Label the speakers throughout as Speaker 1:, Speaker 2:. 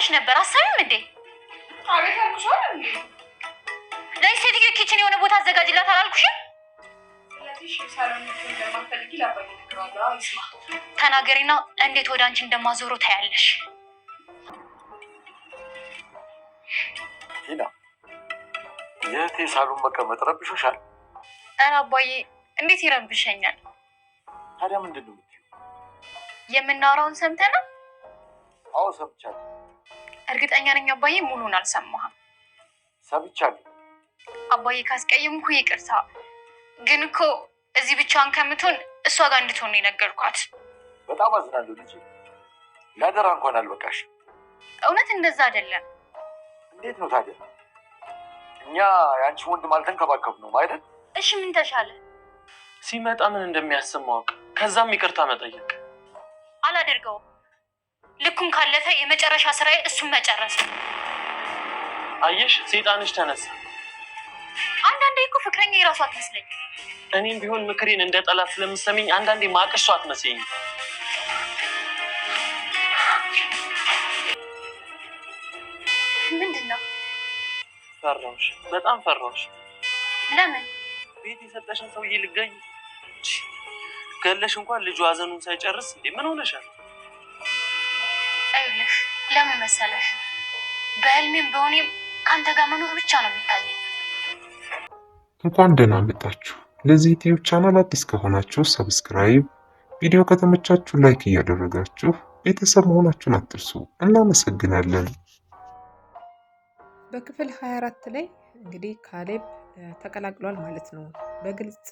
Speaker 1: ብለሽ ነበር አሰብም እንዴ?
Speaker 2: አቤት አልኩሽ እንዴ?
Speaker 1: ለይ ሴትዮ ኪችን የሆነ ቦታ አዘጋጅላት አላልኩሽም?
Speaker 2: ስለዚህ ሳሎን እንደማፈልጊ ላባይ ነግራለሁ። አይስማ
Speaker 1: ተናገሪና እንዴት ወደ አንቺ እንደማዞሩ ታያለሽ።
Speaker 3: ቲና የእህቴ ሳሎን መቀመጥ ረብሾሻል?
Speaker 1: ኧረ አባዬ እንዴት ይረብሸኛል?
Speaker 3: ታዲያ ምንድን ነው የምትይው?
Speaker 1: የምናወራውን ሰምተናል?
Speaker 3: አዎ ሰምቻለሁ።
Speaker 1: እርግጠኛ ነኝ አባዬ ሙሉን አልሰማህም።
Speaker 3: ሰምቻለሁ።
Speaker 1: አባዬ ካስቀየምኩ ይቅርታ። ግን እኮ እዚህ ብቻዋን ከምትሆን እሷ ጋር እንድትሆን ነው የነገርኳት።
Speaker 3: በጣም አዝናለሁ ልጄ። ለአደራ እንኳን አልበቃሽ።
Speaker 1: እውነት እንደዛ አይደለም።
Speaker 3: እንዴት ነው ታዲያ? እኛ የአንቺ ወንድም አልተንከባከብነውም አይደል?
Speaker 1: እሺ ምን ተሻለ?
Speaker 4: ሲመጣ ምን እንደሚያስብ ማወቅ፣ ከዛም ይቅርታ መጠየቅ።
Speaker 1: አላደርገውም። ልኩም ካለፈ የመጨረሻ ስራዬ እሱን መጨረስ።
Speaker 4: አየሽ፣ ሰይጣንሽ ተነሳ።
Speaker 1: አንዳንዴ እኮ ፍቅረኛ የራሷ አትመስለኝ።
Speaker 4: እኔም ቢሆን ምክሬን እንደ ጠላት ስለምሰሚኝ አንዳንዴ ማቅሷ አትመስለኝ።
Speaker 1: ምንድን ነው?
Speaker 4: ፈራሁሽ፣ በጣም ፈራሁሽ።
Speaker 1: ለምን?
Speaker 4: ቤት የሰጠሽን ሰውዬ ልገኝ ገለሽ እንኳን ልጁ ሀዘኑን ሳይጨርስ እንዴ ምን ሆነሻል?
Speaker 1: አይልሽ ለምን መሰለሽ? በህልሜም በሆኔም ከአንተ ጋር መኖር ብቻ ነው የሚታየኝ።
Speaker 5: እንኳን ደህና መጣችሁ። ለዚህ ዩቲዩብ ቻናል አዲስ ከሆናችሁ ሰብስክራይብ፣ ቪዲዮ ከተመቻችሁ ላይክ እያደረጋችሁ ቤተሰብ መሆናችሁን አትርሱ። እናመሰግናለን።
Speaker 6: በክፍል 24 ላይ እንግዲህ ካሌብ ተቀላቅሏል ማለት ነው። በግልጽ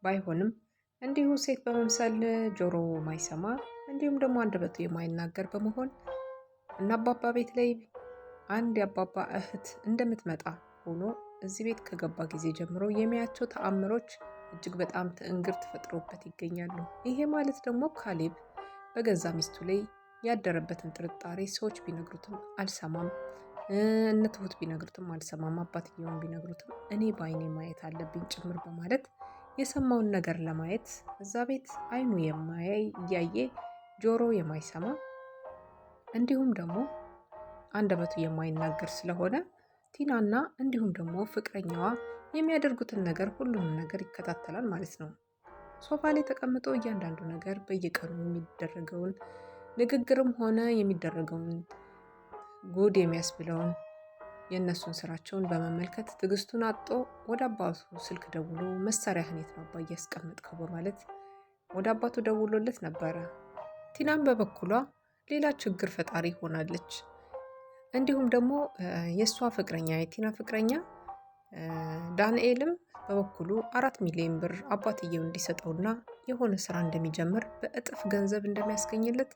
Speaker 6: ባይሆንም እንዲሁ ሴት በመምሰል ጆሮ ማይሰማ እንዲሁም ደግሞ አንደበቱ የማይናገር በመሆን እና አባባ ቤት ላይ አንድ የአባባ እህት እንደምትመጣ ሆኖ እዚህ ቤት ከገባ ጊዜ ጀምሮ የሚያቸው ተአምሮች እጅግ በጣም ትዕንግርት ፈጥሮበት ይገኛሉ። ይሄ ማለት ደግሞ ካሌብ በገዛ ሚስቱ ላይ ያደረበትን ጥርጣሬ ሰዎች ቢነግሩትም አልሰማም፣ እነ ትሁት ቢነግሩትም አልሰማም፣ አባትየውን ቢነግሩትም እኔ በአይኔ ማየት አለብኝ ጭምር በማለት የሰማውን ነገር ለማየት እዛ ቤት አይኑ የማያይ እያየ ጆሮ የማይሰማ እንዲሁም ደግሞ አንደበቱ የማይናገር ስለሆነ ቲናና እንዲሁም ደግሞ ፍቅረኛዋ የሚያደርጉትን ነገር ሁሉንም ነገር ይከታተላል ማለት ነው። ሶፋ ላይ ተቀምጦ እያንዳንዱ ነገር በየቀኑ የሚደረገውን ንግግርም ሆነ የሚደረገውን ጉድ የሚያስብለውን የእነሱን ስራቸውን በመመልከት ትዕግስቱን አጥቶ ወደ አባቱ ስልክ ደውሎ መሳሪያህን የት ነው አባዬ ያስቀመጥከው በማለት ወደ አባቱ ደውሎለት ነበረ። ቲናም በበኩሏ ሌላ ችግር ፈጣሪ ሆናለች። እንዲሁም ደግሞ የእሷ ፍቅረኛ የቲና ፍቅረኛ ዳንኤልም በበኩሉ 4 ሚሊዮን ብር አባትየው እንዲሰጠውና የሆነ ስራ እንደሚጀምር በእጥፍ ገንዘብ እንደሚያስገኝለት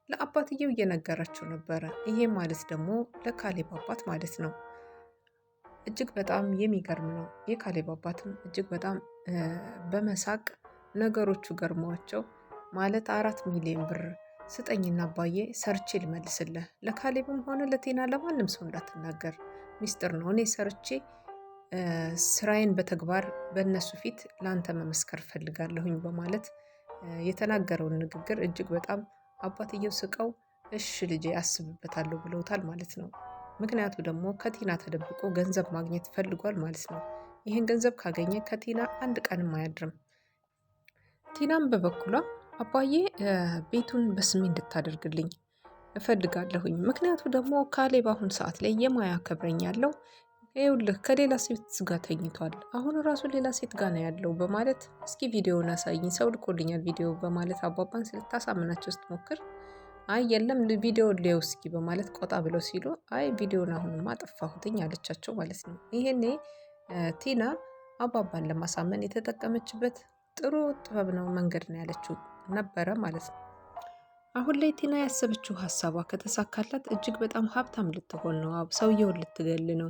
Speaker 6: ለአባትየው እየነገራቸው ነበረ። ይሄ ማለት ደግሞ ለካሌብ አባት ማለት ነው። እጅግ በጣም የሚገርም ነው። የካሌብ አባትም እጅግ በጣም በመሳቅ ነገሮቹ ገርመዋቸው ማለት 4 ሚሊዮን ብር ስጠኝና አባዬ ሰርቼ ልመልስልህ፣ ለካሌብም ሆነ ለቴና ለማንም ሰው እንዳትናገር፣ ሚስጥር ነው፣ እኔ ሰርቼ ስራዬን በተግባር በእነሱ ፊት ለአንተ መመስከር ፈልጋለሁኝ በማለት የተናገረውን ንግግር እጅግ በጣም አባትየው ስቀው እሺ ልጄ አስብበታለሁ ብለውታል ማለት ነው። ምክንያቱ ደግሞ ከቲና ተደብቆ ገንዘብ ማግኘት ፈልጓል ማለት ነው። ይህን ገንዘብ ካገኘ ከቲና አንድ ቀንም አያድርም። ቲናም በበኩሏ አባዬ ቤቱን በስሜ እንድታደርግልኝ እፈልጋለሁኝ፣ ምክንያቱ ደግሞ ካሌብ አሁን ሰዓት ላይ የማያከብረኝ ያለው ይኸውልህ ከሌላ ሴት ጋር ተኝቷል፣ አሁን ራሱ ሌላ ሴት ጋር ነው ያለው በማለት እስኪ ቪዲዮውን አሳይኝ፣ ሰው ልኮልኛል ቪዲዮ በማለት አባባን ስልታሳምናቸው ስትሞክር አይ የለም ቪዲዮ ሊየው እስኪ በማለት ቆጣ ብለው ሲሉ አይ ቪዲዮውን አሁንማ አጠፋሁትኝ አለቻቸው ማለት ነው። ይሄኔ ቲና አባባን ለማሳመን የተጠቀመችበት ጥሩ ጥበብ ነው መንገድ ነው ያለችው ነበረ ማለት ነው። አሁን ላይ ቲና ያሰበችው ሀሳቧ ከተሳካላት እጅግ በጣም ሀብታም ልትሆን ነው፣ ሰውየውን ልትገል ነው፣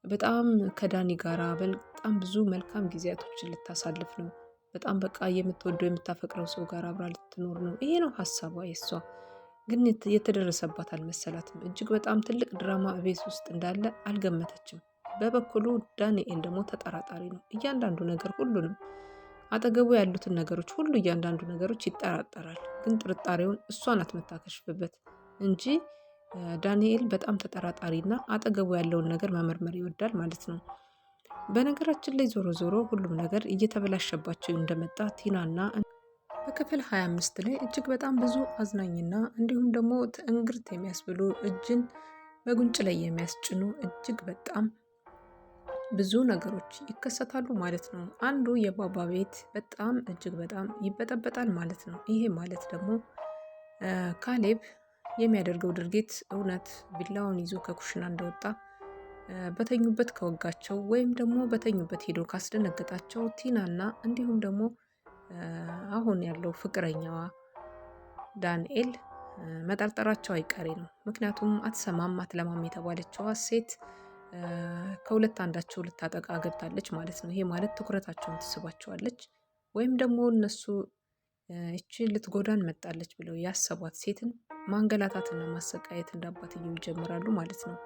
Speaker 6: በጣም ከዳኒ ጋራ በጣም ብዙ መልካም ጊዜያቶችን ልታሳልፍ ነው፣ በጣም በቃ የምትወደው የምታፈቅረው ሰው ጋር አብራ ልትኖር ነው። ይሄ ነው ሀሳቧ የሷ። ግን የተደረሰባት አልመሰላትም። እጅግ በጣም ትልቅ ድራማ ቤት ውስጥ እንዳለ አልገመተችም። በበኩሉ ዳንኤል ደግሞ ተጠራጣሪ ነው። እያንዳንዱ ነገር ሁሉንም አጠገቡ ያሉትን ነገሮች ሁሉ እያንዳንዱ ነገሮች ይጠራጠራል። ግን ጥርጣሬውን እሷ ናት የምታከሽፍበት እንጂ ዳንኤል በጣም ተጠራጣሪና አጠገቡ ያለውን ነገር መመርመር ይወዳል ማለት ነው። በነገራችን ላይ ዞሮ ዞሮ ሁሉም ነገር እየተበላሸባቸው እንደመጣ ቲናና በክፍል 25 ላይ እጅግ በጣም ብዙ አዝናኝና እንዲሁም ደግሞ እንግርት የሚያስብሉ እጅን በጉንጭ ላይ የሚያስጭኑ እጅግ በጣም ብዙ ነገሮች ይከሰታሉ ማለት ነው። አንዱ የባባ ቤት በጣም እጅግ በጣም ይበጠበጣል ማለት ነው። ይሄ ማለት ደግሞ ካሌብ የሚያደርገው ድርጊት እውነት ቢላውን ይዞ ከኩሽና እንደወጣ በተኙበት ከወጋቸው ወይም ደግሞ በተኙበት ሄዶ ካስደነገጣቸው ቲናና እንዲሁም ደግሞ አሁን ያለው ፍቅረኛዋ ዳንኤል መጠርጠራቸው አይቀሬ ነው። ምክንያቱም አትሰማም አትለማም የተባለችዋ ሴት ከሁለት አንዳቸው ልታጠቃ ገብታለች ማለት ነው። ይሄ ማለት ትኩረታቸውን ትስባቸዋለች ወይም ደግሞ እነሱ እቺ ልትጎዳን መጣለች ብለው ያሰቧት ሴትን ማንገላታትና ማሰቃየት እንዳባትየው ይጀምራሉ ማለት ነው።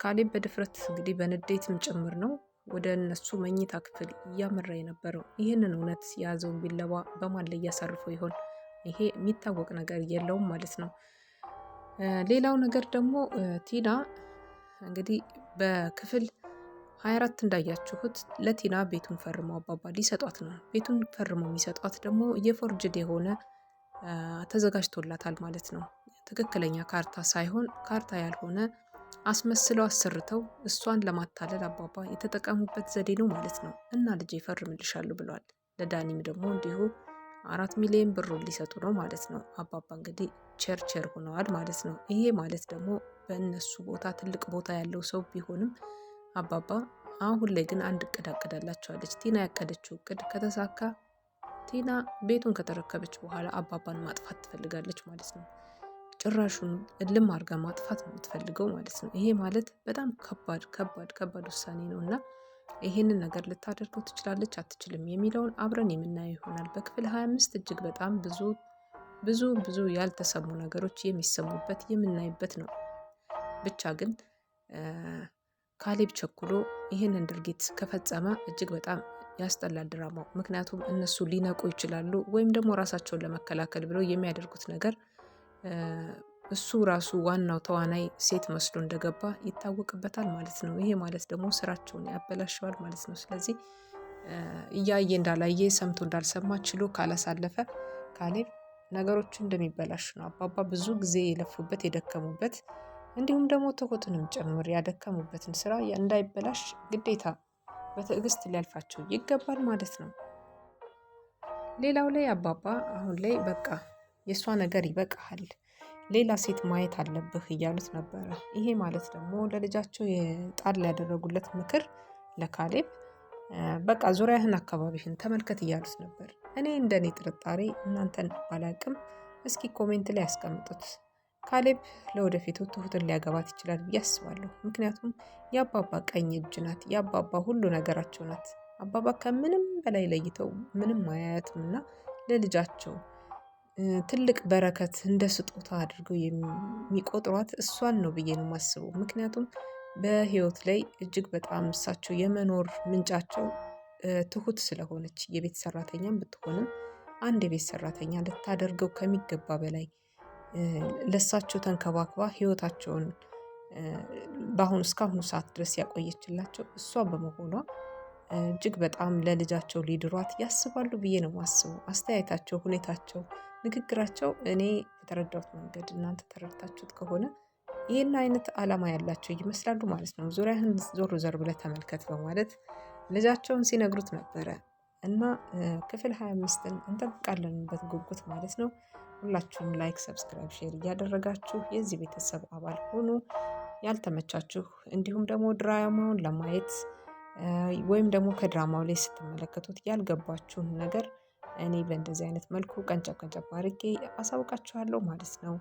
Speaker 6: ካሌብ በድፍረት እንግዲህ በንዴትም ጭምር ነው ወደ እነሱ መኝታ ክፍል እያመራ የነበረው። ይህንን እውነት የያዘውን ቢለዋ በማን ላይ እያሳርፈው ይሆን? ይሄ የሚታወቅ ነገር የለውም ማለት ነው። ሌላው ነገር ደግሞ ቲና እንግዲህ በክፍል 24 እንዳያችሁት ለቲና ቤቱን ፈርመው አባባ ሊሰጧት ነው። ቤቱን ፈርመው የሚሰጧት ደግሞ የፎርጅድ የሆነ ተዘጋጅቶላታል ማለት ነው። ትክክለኛ ካርታ ሳይሆን ካርታ ያልሆነ አስመስለው አሰርተው እሷን ለማታለል አባባ የተጠቀሙበት ዘዴ ነው ማለት ነው። እና ልጄ ይፈርምልሻሉ ብለዋል። ለዳኒም ደግሞ እንዲሁ 4 ሚሊዮን ብር ሊሰጡ ነው ማለት ነው። አባባ እንግዲህ ቸርቸር ሆነዋል ማለት ነው። ይሄ ማለት ደግሞ በእነሱ ቦታ ትልቅ ቦታ ያለው ሰው ቢሆንም አባባ አሁን ላይ ግን አንድ እቅድ አቅዳላቸዋለች። ቲና ያቀደችው እቅድ ከተሳካ ቲና ቤቱን ከተረከበች በኋላ አባባን ማጥፋት ትፈልጋለች ማለት ነው። ጭራሹን እልም አድርጋ ማጥፋት ነው የምትፈልገው ማለት ነው። ይሄ ማለት በጣም ከባድ ውሳኔ ነው እና ይሄንን ነገር ልታደርገው ትችላለች አትችልም የሚለውን አብረን የምናየው ይሆናል። በክፍል 25 እጅግ በጣም ብዙ ያልተሰሙ ነገሮች የሚሰሙበት የምናይበት ነው። ብቻ ግን ካሌብ ቸኩሎ ይህንን ድርጊት ከፈጸመ እጅግ በጣም ያስጠላል ድራማው። ምክንያቱም እነሱ ሊነቁ ይችላሉ ወይም ደግሞ ራሳቸውን ለመከላከል ብለው የሚያደርጉት ነገር እሱ ራሱ ዋናው ተዋናይ ሴት መስሎ እንደገባ ይታወቅበታል ማለት ነው። ይሄ ማለት ደግሞ ስራቸውን ያበላሸዋል ማለት ነው። ስለዚህ እያየ እንዳላየ ሰምቶ እንዳልሰማ ችሎ ካላሳለፈ ካሌብ ነገሮች እንደሚበላሹ ነው። አባባ ብዙ ጊዜ የለፉበት የደከሙበት እንዲሁም ደግሞ ትሁትንም ጭምር ያደከሙበትን ስራ እንዳይበላሽ ግዴታ በትዕግስት ሊያልፋቸው ይገባል ማለት ነው። ሌላው ላይ አባባ አሁን ላይ በቃ የእሷ ነገር ይበቃሃል፣ ሌላ ሴት ማየት አለብህ እያሉት ነበረ። ይሄ ማለት ደግሞ ለልጃቸው የጣል ያደረጉለት ምክር ለካሌብ በቃ ዙሪያህን አካባቢህን ተመልከት እያሉት ነበር። እኔ እንደኔ ጥርጣሬ እናንተን ባላቅም እስኪ ኮሜንት ላይ ያስቀምጡት። ካሌብ ለወደፊቱ ትሁትን ሊያገባት ይችላል ብዬ አስባለሁ። ምክንያቱም የአባባ ቀኝ እጅ ናት፣ የአባባ ሁሉ ነገራቸው ናት። አባባ ከምንም በላይ ለይተው ምንም አያያትም እና ለልጃቸው ትልቅ በረከት እንደ ስጦታ አድርገው የሚቆጥሯት እሷን ነው ብዬ ነው የማስበው። ምክንያቱም በህይወት ላይ እጅግ በጣም እሳቸው የመኖር ምንጫቸው ትሁት ስለሆነች የቤት ሰራተኛም ብትሆንም አንድ የቤት ሰራተኛ ልታደርገው ከሚገባ በላይ ለሳቸው ተንከባክባ ህይወታቸውን እስካሁኑ ሰዓት ድረስ ያቆየችላቸው እሷ በመሆኗ እጅግ በጣም ለልጃቸው ሊድሯት ያስባሉ ብዬ ነው የማስበው። አስተያየታቸው፣ ሁኔታቸው፣ ንግግራቸው እኔ በተረዳሁት መንገድ እናንተ ተረድታችሁት ከሆነ ይህን አይነት አላማ ያላቸው ይመስላሉ ማለት ነው። ዙሪያህን ዞር ዘር ብለህ ተመልከት በማለት ልጃቸውን ሲነግሩት ነበረ እና ክፍል 25ን እንጠብቃለንበት ጉጉት ማለት ነው። ሁላችሁም ላይክ፣ ሰብስክራይብ፣ ሼር እያደረጋችሁ የዚህ ቤተሰብ አባል ሆኑ። ያልተመቻችሁ እንዲሁም ደግሞ ድራማውን ለማየት ወይም ደግሞ ከድራማው ላይ ስትመለከቱት ያልገባችሁን ነገር እኔ በእንደዚህ አይነት መልኩ ቀንጨብ አድርጌ አሳውቃችኋለሁ ማለት ነው።